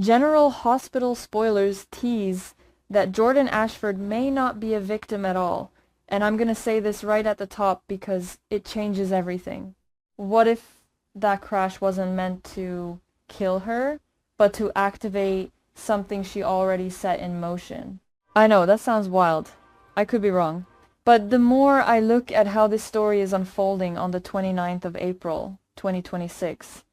General Hospital spoilers tease that Jordan Ashford may not be a victim at all. And I'm going to say this right at the top because it changes everything. What if that crash wasn't meant to kill her, but to activate something she already set in motion? I know, that sounds wild. I could be wrong. But the more I look at how this story is unfolding on the 29th of April, 2026,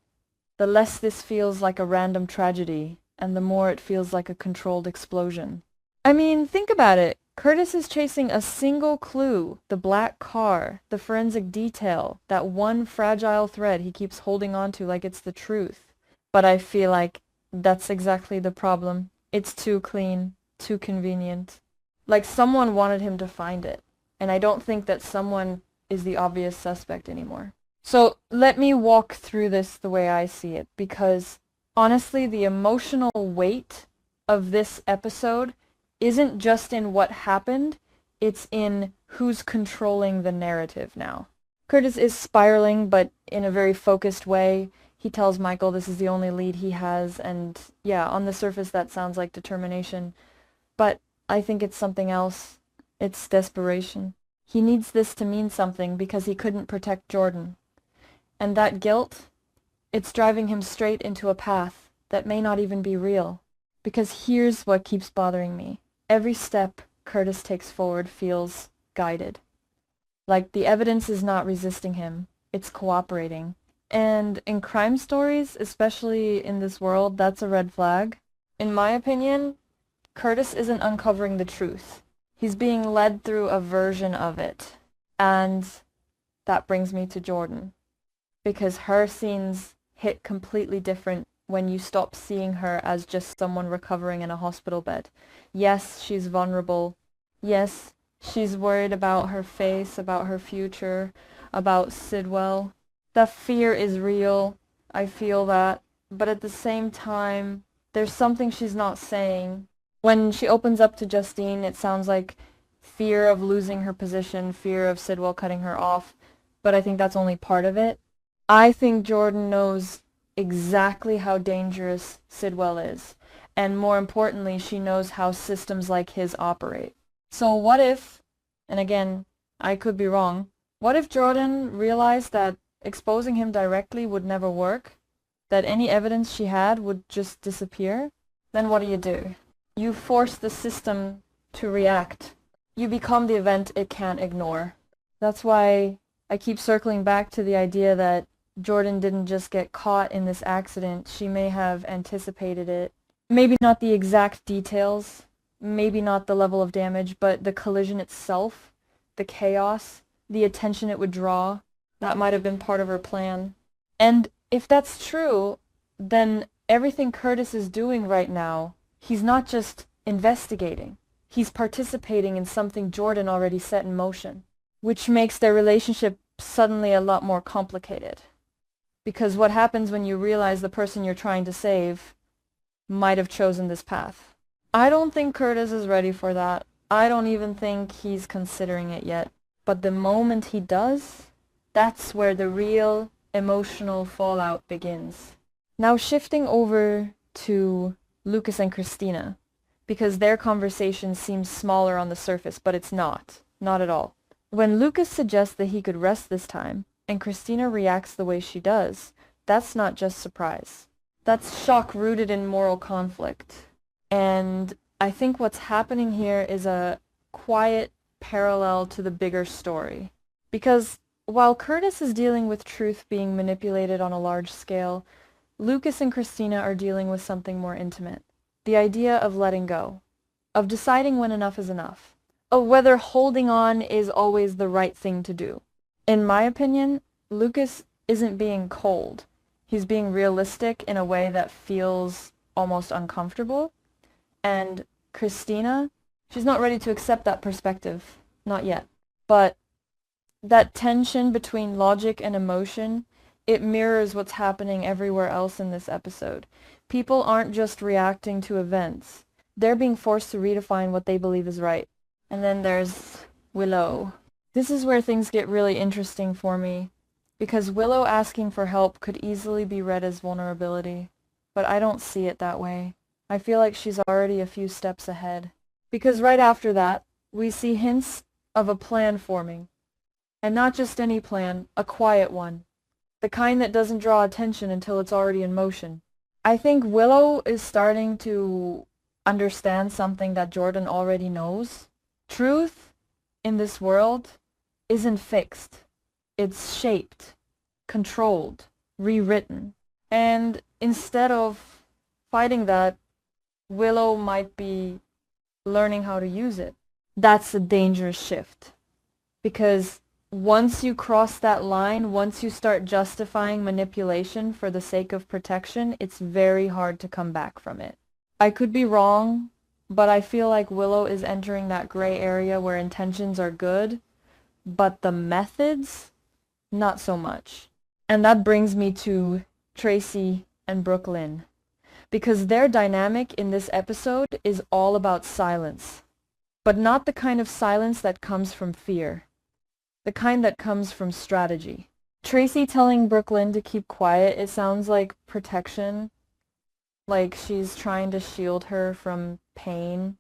the less this feels like a random tragedy, and the more it feels like a controlled explosion. I mean, think about it. Curtis is chasing a single clue, the black car, the forensic detail, that one fragile thread he keeps holding on to like it's the truth. But I feel like that's exactly the problem. It's too clean, too convenient. Like someone wanted him to find it, and I don't think that someone is the obvious suspect anymore. So let me walk through this the way I see it, because honestly, the emotional weight of this episode isn't just in what happened, it's in who's controlling the narrative now. Curtis is spiraling, but in a very focused way. He tells Michael this is the only lead he has, and yeah, on the surface that sounds like determination, but I think it's something else. It's desperation. He needs this to mean something because he couldn't protect Jordan. And that guilt, it's driving him straight into a path that may not even be real. Because here's what keeps bothering me. Every step Curtis takes forward feels guided. Like the evidence is not resisting him, it's cooperating. And in crime stories, especially in this world, that's a red flag. In my opinion, Curtis isn't uncovering the truth. He's being led through a version of it. And that brings me to Jordan. Because her scenes hit completely different when you stop seeing her as just someone recovering in a hospital bed. Yes, she's vulnerable. Yes, she's worried about her face, about her future, about Sidwell. The fear is real. I feel that. But at the same time, there's something she's not saying. When she opens up to Justine, it sounds like fear of losing her position, fear of Sidwell cutting her off. But I think that's only part of it. I think Jordan knows exactly how dangerous Sidwell is. And more importantly, she knows how systems like his operate. So what if, and again, I could be wrong, what if Jordan realized that exposing him directly would never work? That any evidence she had would just disappear? Then what do? You force the system to react. You become the event it can't ignore. That's why I keep circling back to the idea that Jordan didn't just get caught in this accident. She may have anticipated it. Maybe not the exact details, maybe not the level of damage, but the collision itself, the chaos, the attention it would draw, that might have been part of her plan. And if that's true, then everything Curtis is doing right now, he's not just investigating. He's participating in something Jordan already set in motion, which makes their relationship suddenly a lot more complicated. Because what happens when you realize the person you're trying to save might have chosen this path? I don't think Curtis is ready for that. I don't even think he's considering it yet. But the moment he does, that's where the real emotional fallout begins. Now shifting over to Lucas and Christina, because their conversation seems smaller on the surface, but it's not. Not at all. When Lucas suggests that he could rest this time, and Christina reacts the way she does, that's not just surprise. That's shock rooted in moral conflict. And I think what's happening here is a quiet parallel to the bigger story. Because while Curtis is dealing with truth being manipulated on a large scale, Lucas and Christina are dealing with something more intimate. The idea of letting go. Of deciding when enough is enough. Of whether holding on is always the right thing to do. In my opinion, Lucas isn't being cold. He's being realistic in a way that feels almost uncomfortable. And Christina, she's not ready to accept that perspective. Not yet. But that tension between logic and emotion, it mirrors what's happening everywhere else in this episode. People aren't just reacting to events. They're being forced to redefine what they believe is right. And then there's Willow. This is where things get really interesting for me, because Willow asking for help could easily be read as vulnerability, but I don't see it that way. I feel like she's already a few steps ahead. Because right after that, we see hints of a plan forming. And not just any plan, a quiet one. The kind that doesn't draw attention until it's already in motion. I think Willow is starting to understand something that Jordan already knows. Truth in this world isn't fixed. It's shaped, controlled, rewritten. And instead of fighting that, Willow might be learning how to use it. That's a dangerous shift. Because once you cross that line, once you start justifying manipulation for the sake of protection, it's very hard to come back from it. I could be wrong, but I feel like Willow is entering that gray area where intentions are good, but the methods, not so much. And that brings me to Tracy and Brooklyn, because their dynamic in this episode is all about silence, but not the kind of silence that comes from fear. The kind that comes from strategy. Tracy telling Brooklyn to keep quiet, it sounds like protection, like she's trying to shield her from pain,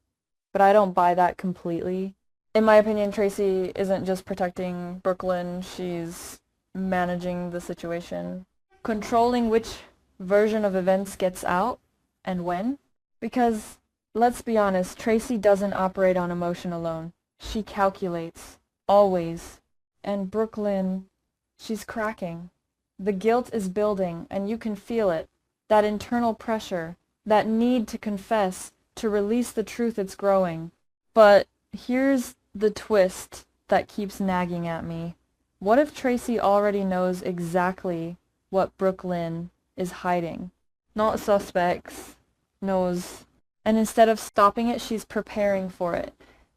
but I don't buy that completely. In my opinion, Tracy isn't just protecting Brooklyn, she's managing the situation, controlling which version of events gets out and when. Because, let's be honest, Tracy doesn't operate on emotion alone. She calculates, always. And Brooklyn, she's cracking. The guilt is building, and you can feel it. That internal pressure, that need to confess, to release the truth it's growing. But here's the twist that keeps nagging at me. What if Tracy already knows exactly what Brooklyn is hiding? Not suspects, knows. And instead of stopping it, she's preparing for it.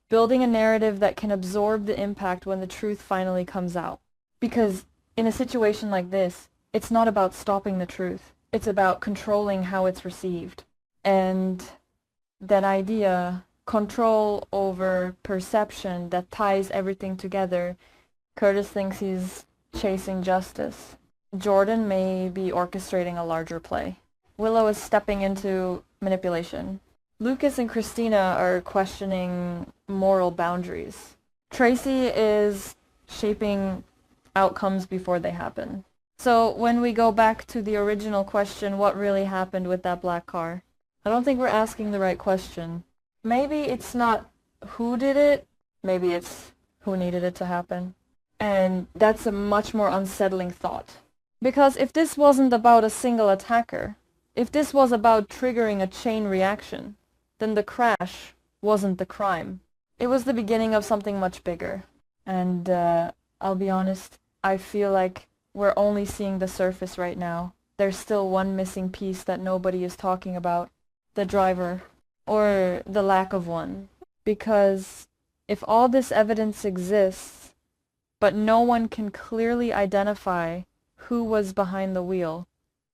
Building a narrative that can absorb the impact when the truth finally comes out. Because in a situation like this, it's not about stopping the truth. It's about controlling how it's received. And that idea, control over perception that ties everything together, Curtis thinks he's chasing justice. Jordan may be orchestrating a larger play. Willow is stepping into manipulation. Lucas and Christina are questioning moral boundaries. Tracy is shaping outcomes before they happen. So when we go back to the original question, what really happened with that black car? I don't think we're asking the right question. Maybe it's not who did it, maybe it's who needed it to happen. And that's a much more unsettling thought. Because if this wasn't about a single attacker, if this was about triggering a chain reaction, then the crash wasn't the crime. It was the beginning of something much bigger. And I'll be honest, I feel like we're only seeing the surface right now. There's still one missing piece that nobody is talking about. The driver. Or the lack of one. Because if all this evidence exists, but no one can clearly identify who was behind the wheel,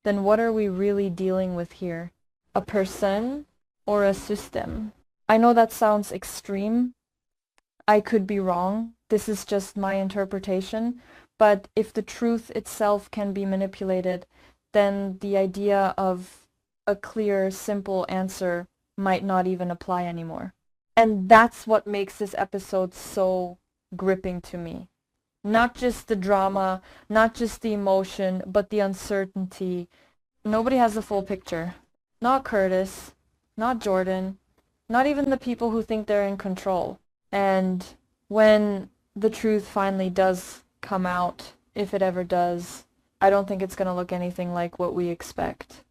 then what are we really dealing with here? A person or a system? I know that sounds extreme. I could be wrong. This is just my interpretation. But if the truth itself can be manipulated, then the idea of a clear, simple answer might not even apply anymore. And that's what makes this episode so gripping to me. Not just the drama, not just the emotion, but the uncertainty. Nobody has the full picture. Not Curtis, not Jordan, not even the people who think they're in control. And when the truth finally does come out, if it ever does, I don't think it's going to look anything like what we expect.